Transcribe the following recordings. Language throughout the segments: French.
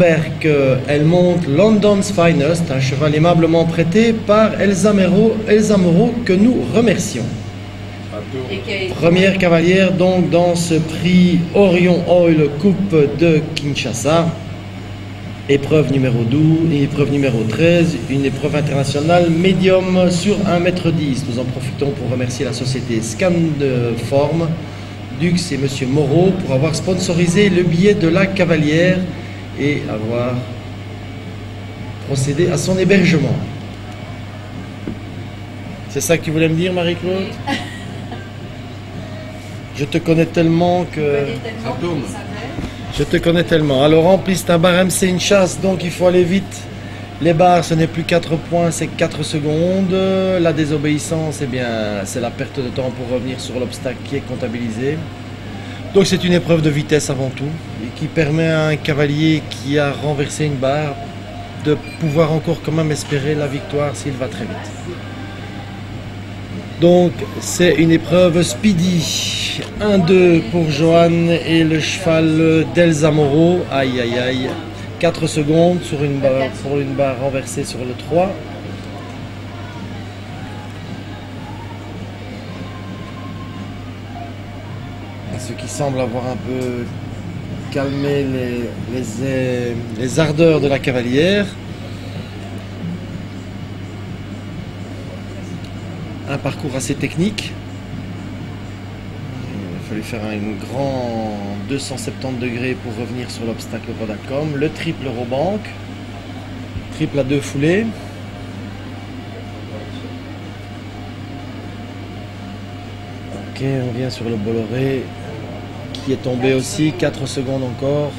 Achterberg, elle monte London's Finest, un cheval aimablement prêté par Elsa Moreau, que nous remercions. Première cavalière donc dans ce prix Orion Oil Coupe de Kinshasa. Épreuve numéro 12, épreuve numéro 13, une épreuve internationale médium sur 1,10 m. Nous en profitons pour remercier la société Scanform, Dux et Monsieur Moreau pour avoir sponsorisé le billet de la cavalière et avoir procédé à son hébergement. C'est ça que tu voulais me dire, Marie-Claude? Oui. Je te connais tellement que... Je te connais tellement. Alors en piste, un barème, c'est une chasse, donc il faut aller vite. Les barres, ce n'est plus 4 points, c'est 4 secondes. La désobéissance, eh bien, c'est la perte de temps pour revenir sur l'obstacle qui est comptabilisé. Donc c'est une épreuve de vitesse avant tout, et qui permet à un cavalier qui a renversé une barre de pouvoir encore quand même espérer la victoire s'il va très vite. Donc c'est une épreuve speedy. 1-2 pour Johan et le cheval d'Elsa Moreau. Aïe aïe aïe. 4 secondes sur une barre, pour une barre renversée sur le 3. Ce qui semble avoir un peu calmé les ardeurs de la cavalière. Un parcours assez technique. Il a fallu faire un grand 270 degrés pour revenir sur l'obstacle Vodacom. Le triple Robank, triple à 2 foulées. Ok, on vient sur le Bolloré qui est tombé aussi, 4 secondes encore.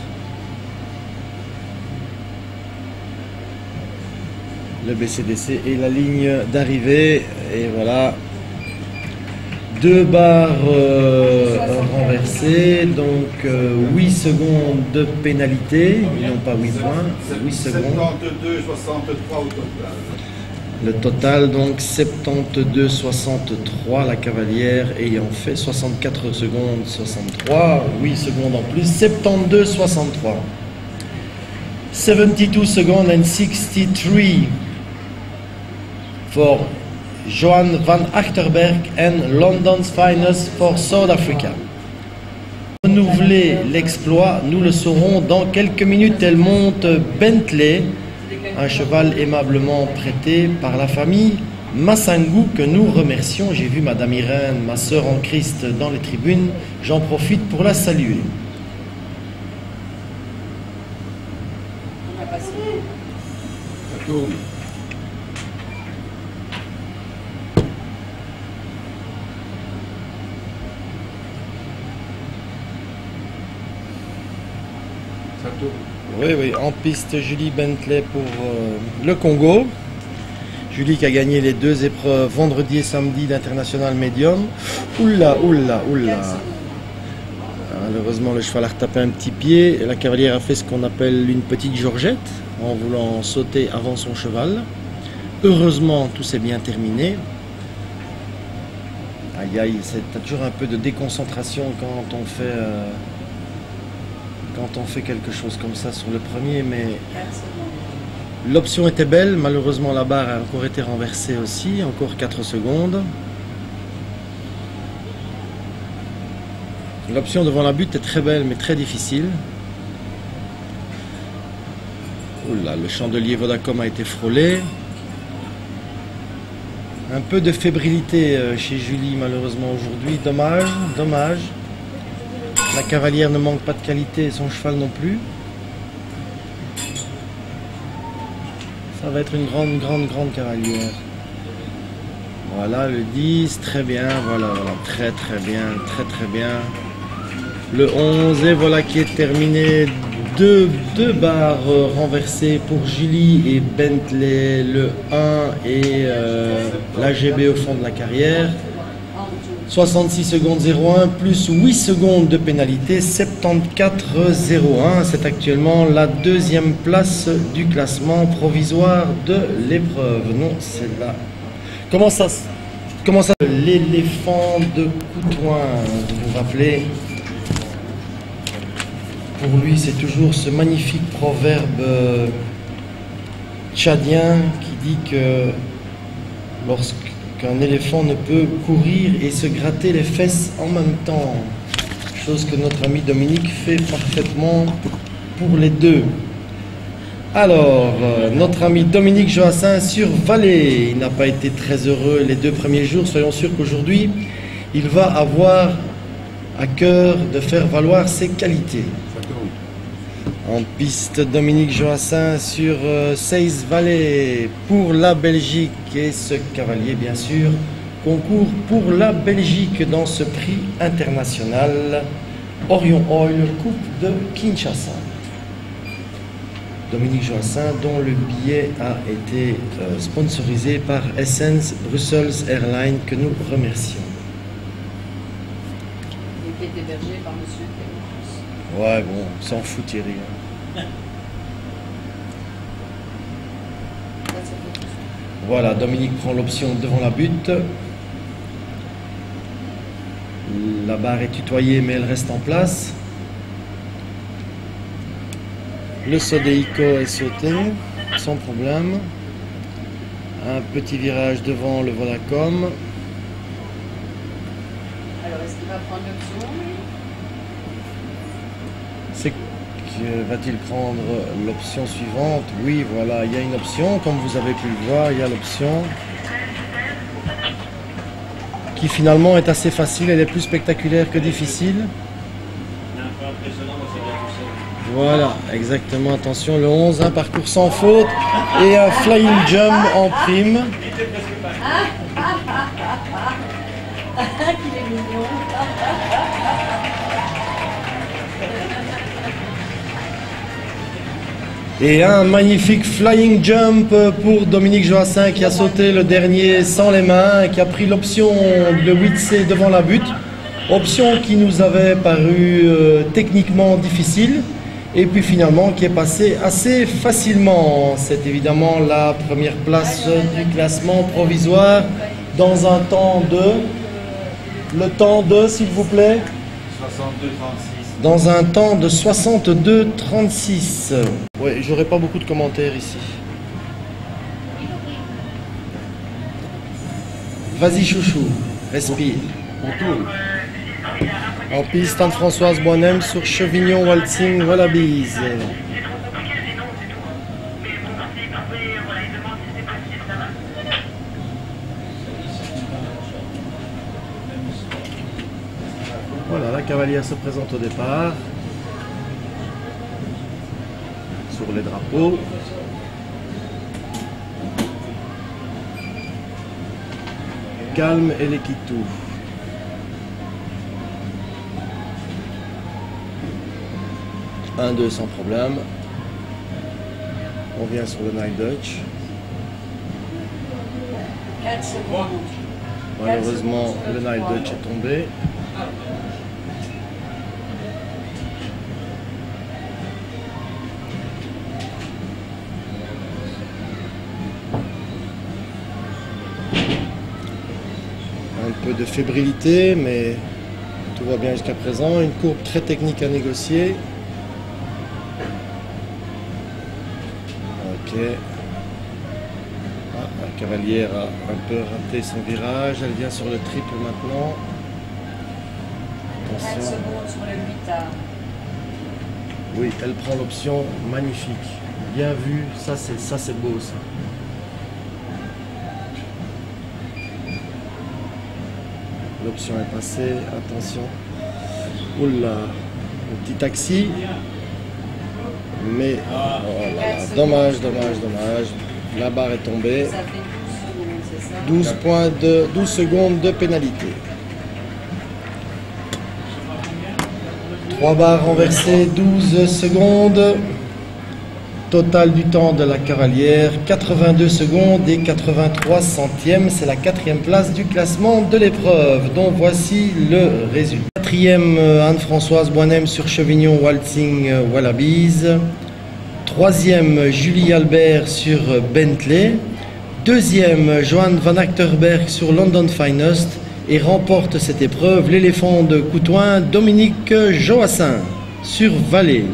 Le BCDC et la ligne d'arrivée, et voilà, 2 barres renversées, donc 8 secondes de pénalité, ils n'ont pas 8 points, 8 secondes. 72-63 au total. Le total donc 72-63, la cavalière ayant fait 64 secondes 63, 8 secondes en plus, 72-63. 72 secondes and 63 for Johan van Achterberg and London's Finest for South Africa. Renouveler l'exploit, nous le saurons dans quelques minutes. Elle monte Bentley, un cheval aimablement prêté par la famille Massangu que nous remercions. J'ai vu Madame Irène, ma sœur en Christ, dans les tribunes. J'en profite pour la saluer. Oui, oui, en piste Julie Bentley pour le Congo. Julie qui a gagné les 2 épreuves vendredi et samedi d'international médium. Oula, oula, oula. Malheureusement, le cheval a retapé un petit pied. La cavalière a fait ce qu'on appelle une petite georgette en voulant sauter avant son cheval. Heureusement, tout s'est bien terminé. Aïe, aïe, t'as toujours un peu de déconcentration quand on fait quelque chose comme ça sur le premier, mais l'option était belle. Malheureusement, la barre a encore été renversée aussi, encore 4 secondes. L'option devant la butte est très belle, mais très difficile. Oula, le chandelier Vodacom a été frôlé. Un peu de fébrilité chez Julie, malheureusement, aujourd'hui. Dommage, dommage. La cavalière ne manque pas de qualité et son cheval non plus. Ça va être une grande cavalière. Voilà le 10, très bien, voilà, très bien, très bien. Le 11, et voilà qui est terminé. Deux barres renversées pour Julie et Bentley, le 1 et l'AGB au fond de la carrière. 66 secondes 01 plus 8 secondes de pénalité, 74-01. C'est actuellement la 2e place du classement provisoire de l'épreuve. Non, c'est là. Comment ça l'éléphant de Coutouin, vous vous rappelez? pour lui, c'est toujours ce magnifique proverbe tchadien qui dit que lorsqu'un éléphant ne peut courir et se gratter les fesses en même temps, chose que notre ami Dominique fait parfaitement pour les deux. Alors, notre ami Dominique Joassin sur Valais, il n'a pas été très heureux les 2 premiers jours, soyons sûrs qu'aujourd'hui, il va avoir à cœur de faire valoir ses qualités. En piste, Dominique Joassin sur Seize Valais pour la Belgique et ce cavalier, bien sûr, concourt pour la Belgique dans ce prix international Orion Oil Coupe de Kinshasa. Dominique Joassin, dont le billet a été sponsorisé par Essence Brussels Airlines, que nous remercions. Et qui est hébergé par monsieur Clément. Ouais, bon, on s'en fout Thierry. Voilà, Dominique prend l'option devant la butte. La barre est tutoyée, mais elle reste en place. Le Sodeico est sauté, sans problème. Un petit virage devant le Vodacom. Alors, est-ce qu'il va prendre l'option? C'est que va-t-il prendre l'option suivante? Oui, voilà, il y a une option, comme vous avez pu le voir, il y a l'option qui finalement est assez facile, elle est plus spectaculaire que difficile. Voilà, exactement, attention, le 11, un parcours sans faute et un flying jump en prime. Qu'il est mignon. Et un magnifique flying jump pour Dominique Joassin qui a sauté le dernier sans les mains, qui a pris l'option de 8C devant la butte. Option qui nous avait paru techniquement difficile et puis finalement qui est passée assez facilement. C'est évidemment la première place du classement provisoire dans un temps de... Le temps de, s'il vous plaît? 62,36. Dans un temps de 62,36. Ouais, j'aurais pas beaucoup de commentaires ici. Vas-y chouchou, respire. On tourne. En piste, Anne-Françoise Boinem sur Chevignon Waltzing Wallabies. Voilà, la cavalière se présente au départ. Sur les drapeaux. Calme et l'équitou. Un, deux sans problème. On vient sur le Nile Dutch. 4 secondes. Malheureusement, le Nile Dutch est tombé. Un peu de fébrilité, mais tout va bien jusqu'à présent. Une courbe très technique à négocier. Ok. Ah, la cavalière a un peu raté son virage. Elle vient sur le triple maintenant. 4 Attention. secondes sur le 8A. Oui, elle prend l'option magnifique. Bien vu. Ça c'est beau ça. L'option est passée, attention. Oula, le petit taxi. Mais, oh là là, dommage, dommage, dommage. La barre est tombée. Ça fait 12 secondes, c'est ça? 12 secondes de pénalité. 3 barres renversées, 12 secondes. Total du temps de la cavalière, 82 secondes et 83 centièmes. C'est la 4e place du classement de l'épreuve. Donc voici le résultat. 4e, Anne-Françoise Boinem sur Chevignon Waltzing Wallabies. 3e, Julie Albert sur Bentley. 2e, Johan van Achterberg sur London Finest. Et remporte cette épreuve l'éléphant de Coutouin, Dominique Joassin. sur Valais.